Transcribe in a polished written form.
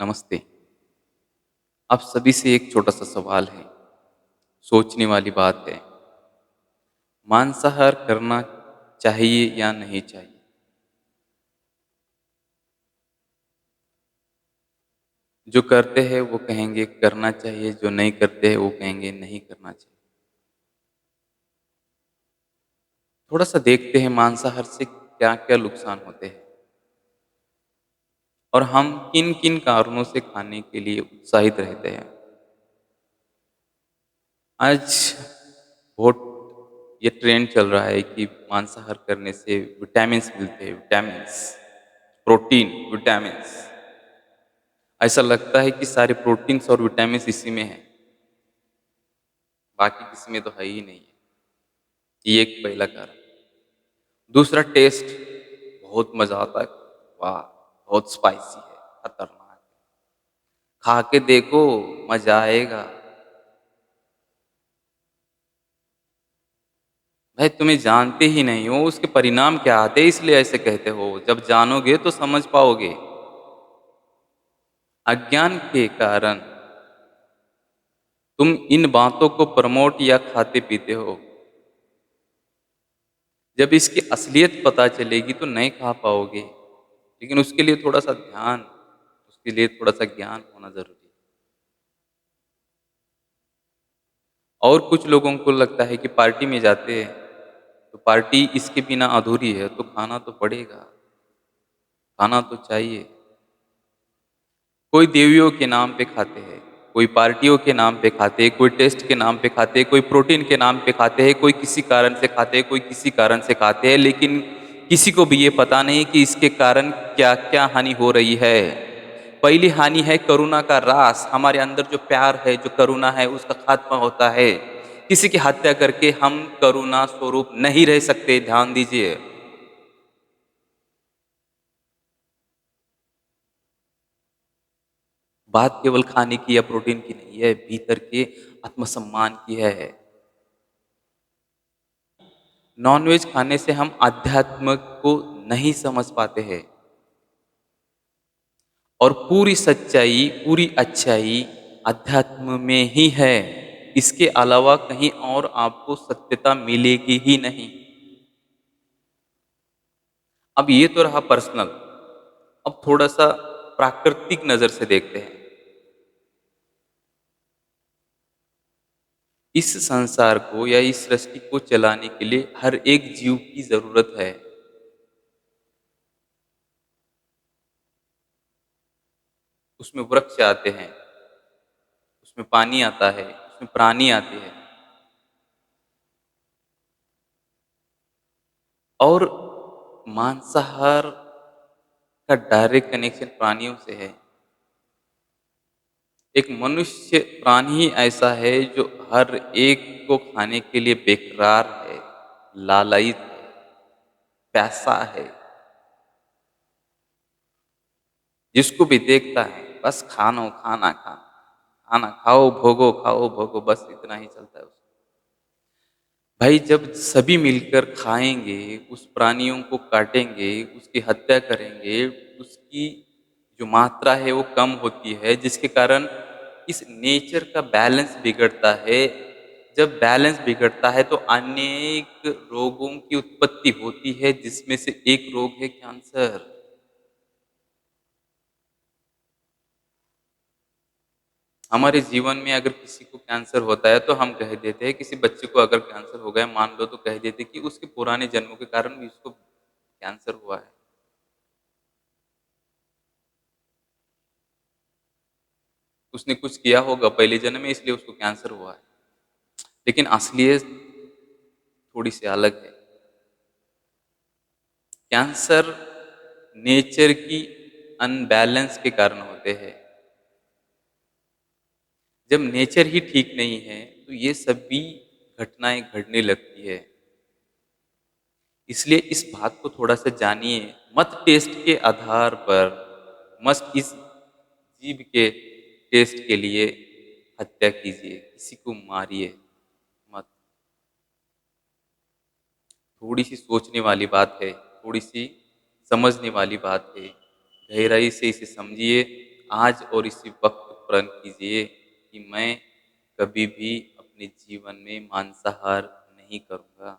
नमस्ते। आप सभी से एक छोटा-सा सवाल है, सोचने वाली बात है। मांसाहार करना चाहिए या नहीं चाहिए? जो करते हैं वो कहेंगे करना चाहिए, जो नहीं करते हैं वो कहेंगे नहीं करना चाहिए। थोड़ा-सा देखते हैं मांसाहार से क्या-क्या नुकसान होते हैं और हम किन-किन कारणों से खाने के लिए उत्साहित रहते हैं। आज बहुत ये ट्रेंड चल रहा है कि मांसाहार करने से विटामिन्स मिलते हैं, विटामिन्स, प्रोटीन, विटामिन्स। ऐसा लगता है कि सारे प्रोटीन्स और विटामिन्स इसी में हैं, बाकी किसी में तो है ही नहीं है। ये एक पहला कारण। दूसरा टेस्ट, बहुत मज़ा आता है। वाह! बहुत स्पाइसी है, खतरनाक। खा के देखो, मज़ा आएगा। भाई तुम्हें जानते ही नहीं हो, उसके परिणाम क्या आते हैं इसलिए ऐसे कहते हो। जब जानोगे तो समझ पाओगे। अज्ञान के कारण तुम इन बातों को प्रमोट या खाते-पीते हो। जब इसकी असलियत पता चलेगी तो नहीं खा पाओगे। लेकिन उसके लिए थोड़ा-सा ध्यान, उसके लिए थोड़ा-सा ज्ञान होना ज़रूरी है। और कुछ लोगों को लगता है कि पार्टी में जाते हैं, तो पार्टी इसके बिना अधूरी है, तो खाना तो पड़ेगा, खाना तो चाहिए। कोई देवियों के नाम पे खाते हैं, कोई पार्टियों के नाम पे खाते हैं, कोई टेस्ट के नाम पे खाते हैं, कोई प्रोटीन के नाम पे खाते हैं, कोई किसी कारण से खाते हैं, कोई किसी कारण से खाते हैं, लेकिन किसी को भी ये पता नहीं कि इसके कारण क्या-क्या हानि हो रही है। पहली हानि है करुणा का ह्रास, हमारे अंदर जो प्यार है, जो करुणा है, उसका खात्मा होता है। किसी की हत्या करके हम करुणा स्वरूप नहीं रह सकते, ध्यान दीजिए। बात केवल खाने की या प्रोटीन की नहीं है, भीतर के आत्मसम्मान की है। नॉनवेज खाने से हम अध्यात्म को नहीं समझ पाते हैं और पूरी सच्चाई, पूरी अच्छाई अध्यात्म में ही है। इसके अलावा कहीं और आपको सत्यता मिलेगी ही नहीं। अब ये तो रहा पर्सनल, अब थोड़ा-सा प्राकृतिक नज़र से देखते हैं। इस संसार को या इस सृष्टि को चलाने के लिए हर एक जीव की ज़रूरत है। उसमें वृक्ष आते हैं, उसमें पानी आता है, उसमें प्राणी आते हैं और मांसाहार का डायरेक्ट कनेक्शन प्राणियों से है। एक मनुष्य प्राणी ही ऐसा है जो हर एक को खाने के लिए बेकरार है, लालायित है, प्यासा है, जिसको भी देखता है बस खानो खाना खाना, खाना खाओ भोगो बस इतना ही चलता है उसको। भाई जब सभी मिलकर खाएँगे, उस प्राणियों को काटेंगे, उसकी हत्या करेंगे, उसकी जो मात्रा है वो कम होती है, जिसके कारण इस नेचर का बैलेंस बिगड़ता है। जब बैलेंस बिगड़ता है तो अनेक रोगों की उत्पत्ति होती है, जिसमें से एक रोग है कैंसर। हमारे जीवन में अगर किसी को कैंसर होता है तो हम कह देते हैं, किसी बच्चे को अगर कैंसर हो गया मान लो तो कह देते हैं कि उसके पुराने जन्मों के कारण भी उसको कैंसर हुआ है। उसने कुछ किया होगा पहले जन्म में इसलिए उसको कैंसर हुआ है। लेकिन असलियत थोड़ी सी अलग है। कैंसर नेचर की अनबैलेंस के कारण होते हैं। जब नेचर ही ठीक नहीं है तो ये सभी घटनाएं घटने लगती है। इसलिए इस बात को थोड़ा-सा जानिए, मत टेस्ट के आधार पर, मत इस जीव के टेस्ट के लिए हत्या कीजिए, किसी को मारिए मत। थोड़ी-सी सोचने वाली बात है, थोड़ी-सी समझने वाली बात है। गहराई से इसे समझिए, आज और इसी वक्त प्रण कीजिए कि मैं कभी भी अपने जीवन में मांसाहार नहीं करूँगा।